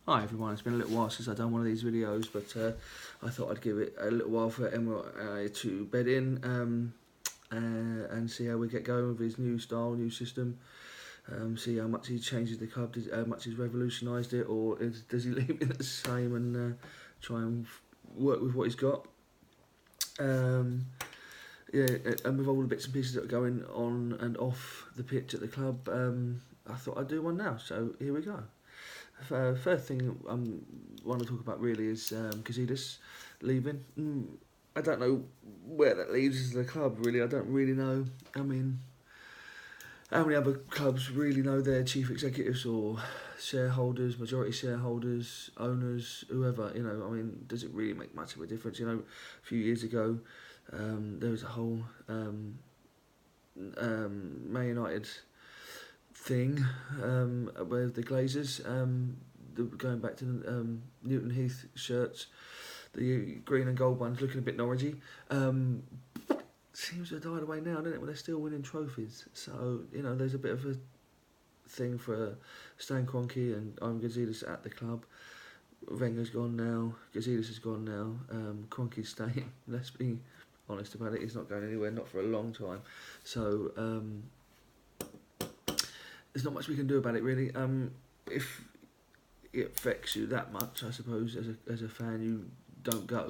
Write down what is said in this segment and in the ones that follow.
Hi everyone, it's been a little while since I've done one of these videos, but I thought I'd give it a little while for Emma to bed in and see how we get going with his new style, new system, see how much he changes the club, how much he's revolutionised it, or does he leave it the same and try and work with what he's got. Yeah, and with all the bits and pieces that are going on and off the pitch at the club, I thought I'd do one now, so here we go. First thing I want to talk about really is Gazidis leaving. I don't know where that leaves the club really. I don't really know. I mean, how many other clubs really know their chief executives or shareholders, majority shareholders, owners, whoever? You know, I mean, does it really make much of a difference? You know, a few years ago, there was a whole Man United thing with the Glazers, going back to the Newton Heath shirts, the green and gold ones looking a bit Norwichy. Seems to have died away now, doesn't it? Well, they're still winning trophies. So, you know, there's a bit of a thing for Stan Kroenke and Ivan Gazidis at the club. Wenger's gone now, Gazidis is gone now, Kroenke's staying. Let's be honest about it, he's not going anywhere, not for a long time. So, there's not much we can do about it really. If it affects you that much, I suppose, as a fan, you don't go.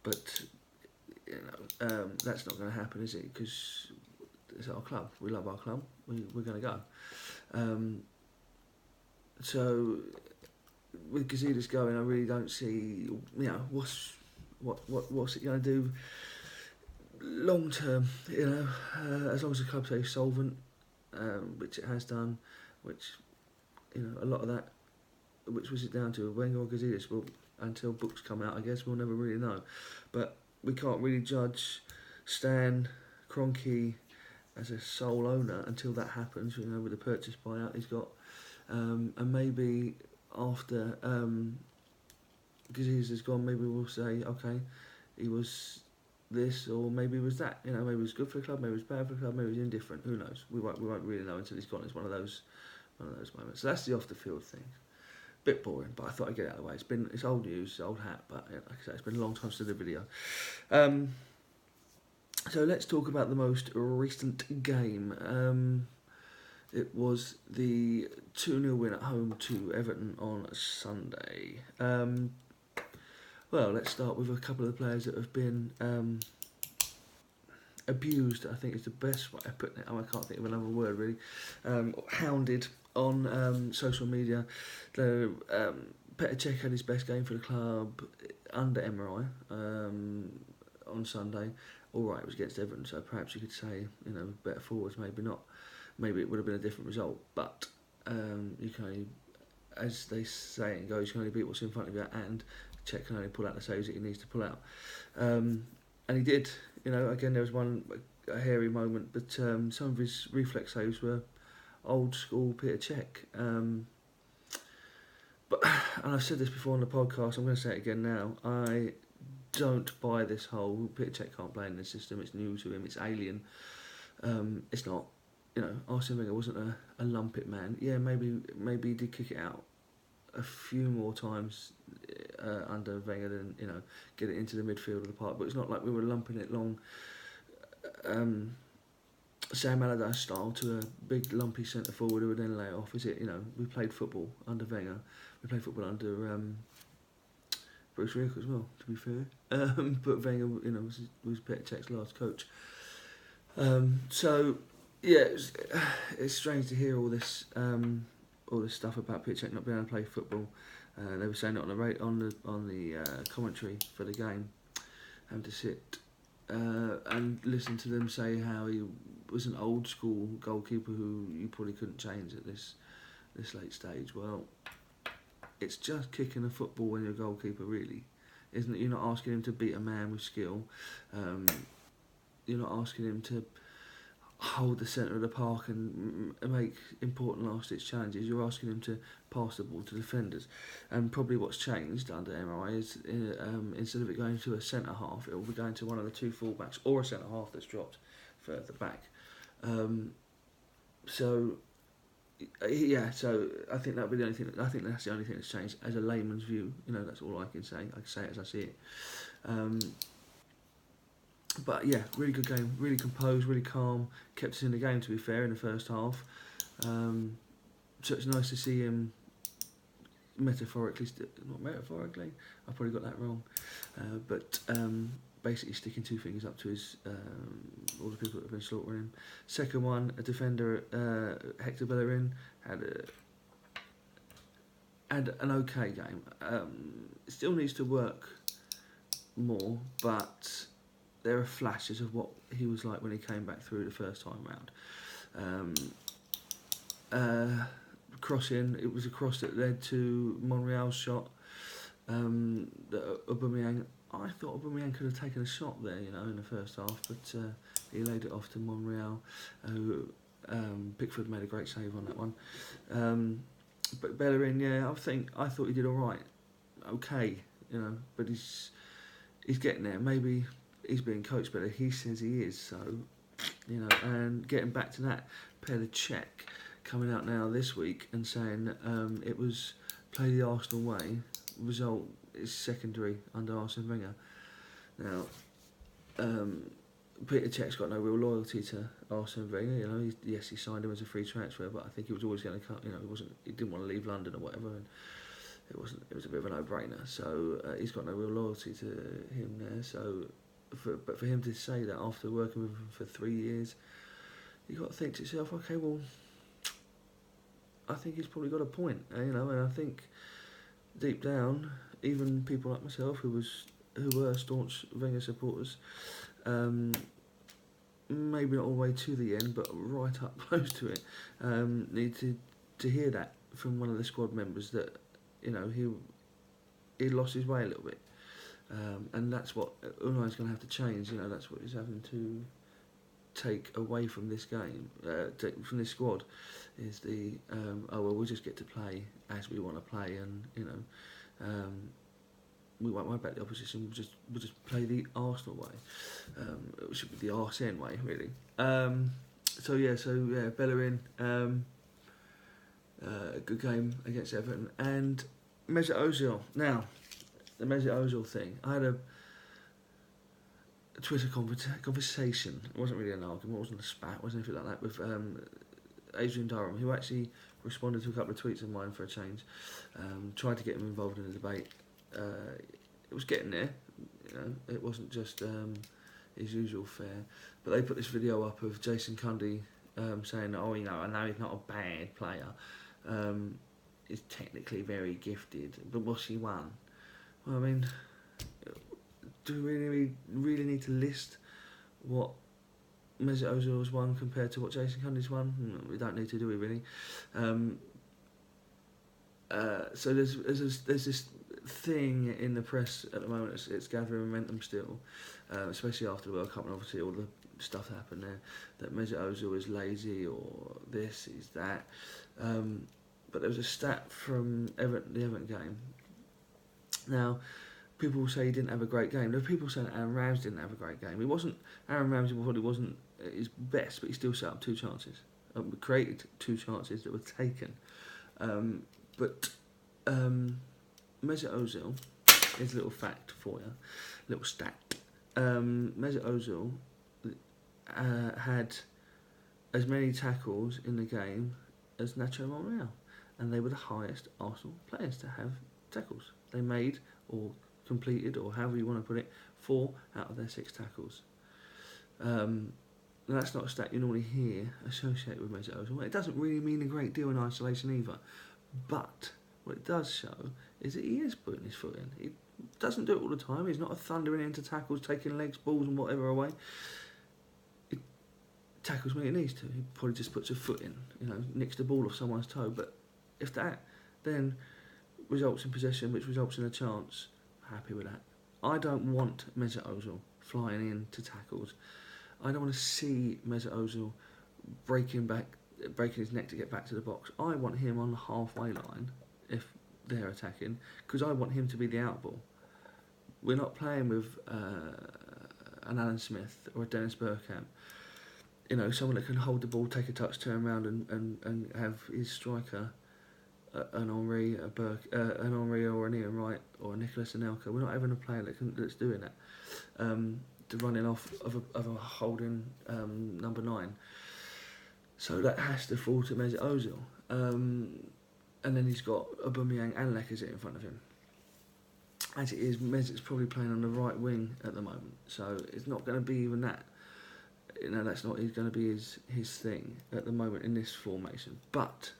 But you know, that's not going to happen, is it? Because it's our club. We love our club. We're going to go. So with Gazidis going, I really don't see. You know, what's it going to do long term? You know, as long as the club stays solvent, which it has done, which, you know, a lot of that, which was it down to, Wenger or Gazidis? Well, until books come out, I guess we'll never really know. But we can't really judge Stan Kroenke as a sole owner until that happens, you know, with the purchase buyout he's got. And maybe after Gazidis is gone, maybe we'll say, okay, he was this, or maybe it was that. You know, maybe it was good for the club, maybe it was bad for the club, maybe it was indifferent. Who knows? We won't really know until he's gone. It's one of those moments. So that's the off the field thing. Bit boring, but I thought I'd get it out of the way. It's old news, old hat, but like I say, it's been a long time since I did a video. So let's talk about the most recent game. It was the 2-0 win at home to Everton on Sunday. Well, let's start with a couple of the players that have been abused, I think is the best way of putting it. I can't think of another word really. Hounded on social media. Petr Cech had his best game for the club under Emery on Sunday. Alright, it was against Everton, so perhaps you could say, you know, better forwards, maybe not. Maybe it would have been a different result, but you can only, as they say and goes, you can only beat what's in front of you, and Cech can only pull out the saves that he needs to pull out. And he did. You know, again, there was a hairy moment, but some of his reflex saves were old school Petr Cech. But, and I've said this before on the podcast, I'm going to say it again now, I don't buy this whole Petr Cech can't play in this system, it's new to him, it's alien. It's not. You know, Arsene Wenger wasn't a lumpet man. Yeah, maybe he did kick it out a few more times under Wenger than, you know, get it into the midfield of the park. But it's not like we were lumping it long, Sam Allardyce style, to a big lumpy centre forward who would then lay it off. Is it? You know, we played football under Wenger. We played football under Bruce Rick as well, to be fair. But Wenger, you know, was Petr Cech's last coach. So yeah, it's strange to hear all this stuff about Petr Cech not being able to play football. They were saying it on the commentary for the game, having to sit and listen to them say how he was an old school goalkeeper who you probably couldn't change at this late stage. Well, it's just kicking a football when you're a goalkeeper, really, isn't it? You're not asking him to beat a man with skill. You're not asking him to hold the centre of the park and make important last-ditch challenges. You're asking him to pass the ball to defenders. And probably what's changed under MRI is instead of it going to a centre-half, it will be going to one of the two full-backs or a centre-half that's dropped further back. So Yeah, so I think that'll be the only thing. I think that's the only thing that's changed as a layman's view. That's all I can say. I can say it as I see it. But yeah, really good game. Really composed, really calm. Kept us in the game. To be fair, in the first half. So it's nice to see him metaphorically, not metaphorically. I probably got that wrong. But basically sticking two fingers up to his all the people that have been slaughtering him. Second one, a defender, Hector Bellerin, had an okay game. Still needs to work more, but there are flashes of what he was like when he came back through the first time round. Crossing, it was a cross that led to Monreal's shot. Aubameyang, I thought Aubameyang could have taken a shot there, in the first half, but he laid it off to Monreal, who Pickford made a great save on that one. But Bellerin, yeah, I thought he did all right, okay, but he's getting there. Maybe he's being coached better. He says he is, so and getting back to that, Petr Cech coming out now this week and saying it was play the Arsenal way. Result is secondary under Arsene Wenger. Now, Petr Cech's got no real loyalty to Arsene Wenger. Yes, he signed him as a free transfer, but I think he was always going to come. He didn't want to leave London or whatever, and it was a bit of a no-brainer. So he's got no real loyalty to him there. So, but for him to say that after working with him for 3 years, you got to think to yourself, okay, well, I think he's probably got a point, and I think deep down, even people like myself who were staunch Wenger supporters, maybe not all the way to the end, but right up close to it, need to hear that from one of the squad members that he lost his way a little bit, and that's what Unai's going to have to change. That's what he's having to take away from this game, from this squad, is the we'll just get to play as we want to play, and we won't worry about the opposition. We'll just play the Arsenal way. It should be the Arsene way, really. So Bellerin, good game against Everton, and Mesut Ozil. Now, the Mesut Ozil thing. I had a Twitter conversation. It wasn't really an argument, it wasn't a spat, it wasn't anything like that, with Adrian Durham, who actually responded to a couple of tweets of mine for a change. Tried to get him involved in the debate. It was getting there, it wasn't just his usual fare. But they put this video up of Jason Cundy saying, I know he's not a bad player. He's technically very gifted, but what's he won? Well, I mean, do we really need to list what Mesut Ozil's won compared to what Jason Cundy's won? No, we don't need to, do we, really? So there's this thing in the press at the moment. It's gathering momentum still, especially after the World Cup, and obviously all the stuff that happened there, that Mesut Ozil is lazy or this, is that. But there was a stat from the Everton game. Now, people say he didn't have a great game. There are people saying Aaron Ramsey didn't have a great game. Aaron Ramsey probably wasn't his best, but he still set up 2 chances. Created 2 chances that were taken. But Mesut Ozil, here's a little fact for you, little stat. Mesut Ozil had as many tackles in the game as Nacho Monreal, and they were the highest Arsenal players to have tackles. They made, or completed, or however you want to put it, 4 out of their 6 tackles. That's not a stat you normally hear associated with Mesut Ozil. Well, it doesn't really mean a great deal in isolation either, but what it does show is that he is putting his foot in. He doesn't do it all the time. He's not a thundering into tackles, taking legs, balls and whatever away. He tackles when he needs to. He probably just puts a foot in, nicks the ball off someone's toe. But if that then results in possession, which results in a chance, happy with that. I don't want Mesut Ozil flying into tackles. I don't want to see Mesut Ozil breaking his neck to get back to the box. I want him on the halfway line if they're attacking, because I want him to be the outball. We're not playing with an Alan Smith or a Dennis Bergkamp someone that can hold the ball, take a touch, turn around, and have his striker, an Henri, an Henri or an Ian Wright or a Nicholas Anelka. We're not having a player that's doing that. The running off of a holding number 9. So that has to fall to Mesut Ozil. And then he's got Aubameyang and Lacazette in front of him. As it is, Mesut's probably playing on the right wing at the moment, so it's not going to be even that. That's not going to be his thing at the moment in this formation. But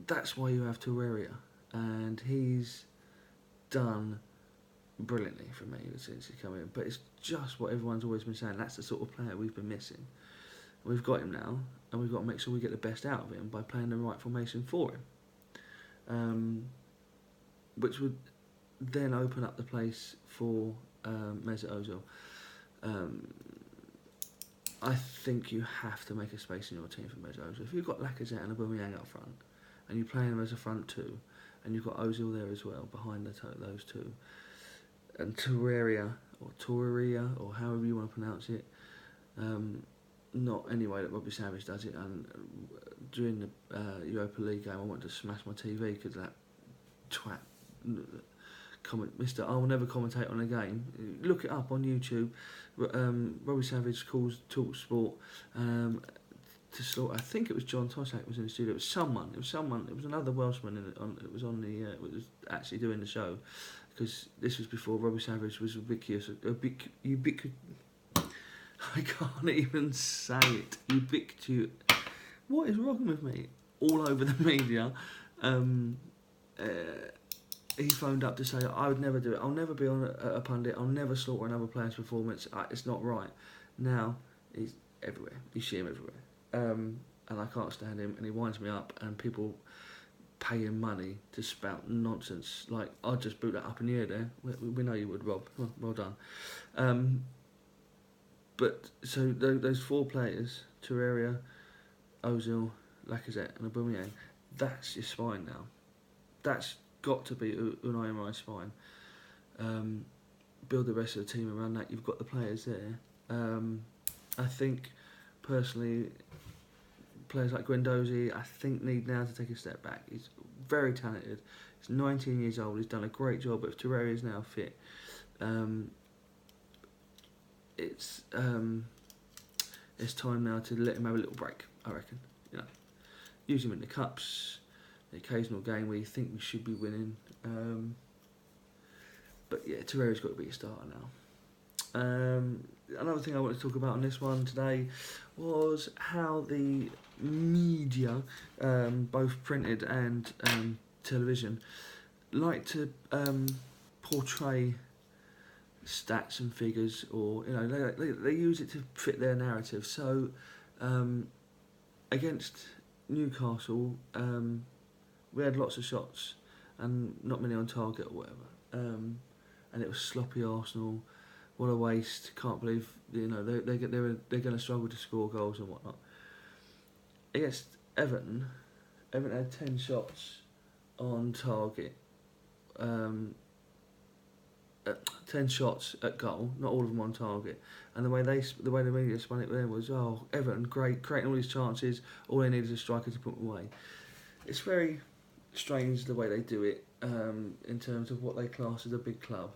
that's why you have Torreira, and he's done brilliantly for me since he's come in. But it's just what everyone's always been saying. That's the sort of player we've been missing. We've got him now, and we've got to make sure we get the best out of him by playing the right formation for him. Which would then open up the place for Mesut Ozil. I think you have to make a space in your team for Mesut Ozil. If you've got Lacazette and Aubameyang up front, and you're playing them as a front two, and you've got Ozil there as well behind those two, and Torreira or however you want to pronounce it, not any way that Robbie Savage does it. And during the Europa League game, I wanted to smash my TV because that twat Mr. I will never commentate on a game. Look it up on YouTube. Robbie Savage calls Talk Sport to sort. I think it was John Toshack was in the studio. It was someone. It was another Welshman it was was actually doing the show, because this was before Robbie Savage was ubiquitous. I can't even say it. Ubiquitous. What is wrong with me? All over the media. He phoned up to say, I would never do it. I'll never be on a pundit. I'll never slaughter another player's performance. It's not right. Now, he's everywhere. You see him everywhere. And I can't stand him, and he winds me up, and people pay him money to spout nonsense. Like, I'll just boot that up in the air there. We know you would, Rob. Well done. But, so those 4 players, Torreira, Ozil, Lacazette and Aubameyang, that's your spine now. That's got to be Unai Emery's spine. Build the rest of the team around that. You've got the players there. I think, personally, players like Guendouzi, I think, need now to take a step back. He's very talented. He's 19 years old. He's done a great job. But if Torreira is now fit, it's time now to let him have a little break, I reckon. Use him in the cups, the occasional game where you think we should be winning. But yeah, Torreira's got to be a starter now. Another thing I wanted to talk about on this one today was how the media, both printed and television, like to portray stats and figures, or they use it to fit their narrative. So against Newcastle, we had lots of shots and not many on target or whatever, and it was sloppy Arsenal. What a waste! Can't believe they're going to struggle to score goals and whatnot. Against Everton had 10 shots on target. 10 shots at goal, not all of them on target. And the way the media spun it there was, Everton great, creating all these chances. All they need is a striker to put them away. It's very strange the way they do it, in terms of what they class as a big club.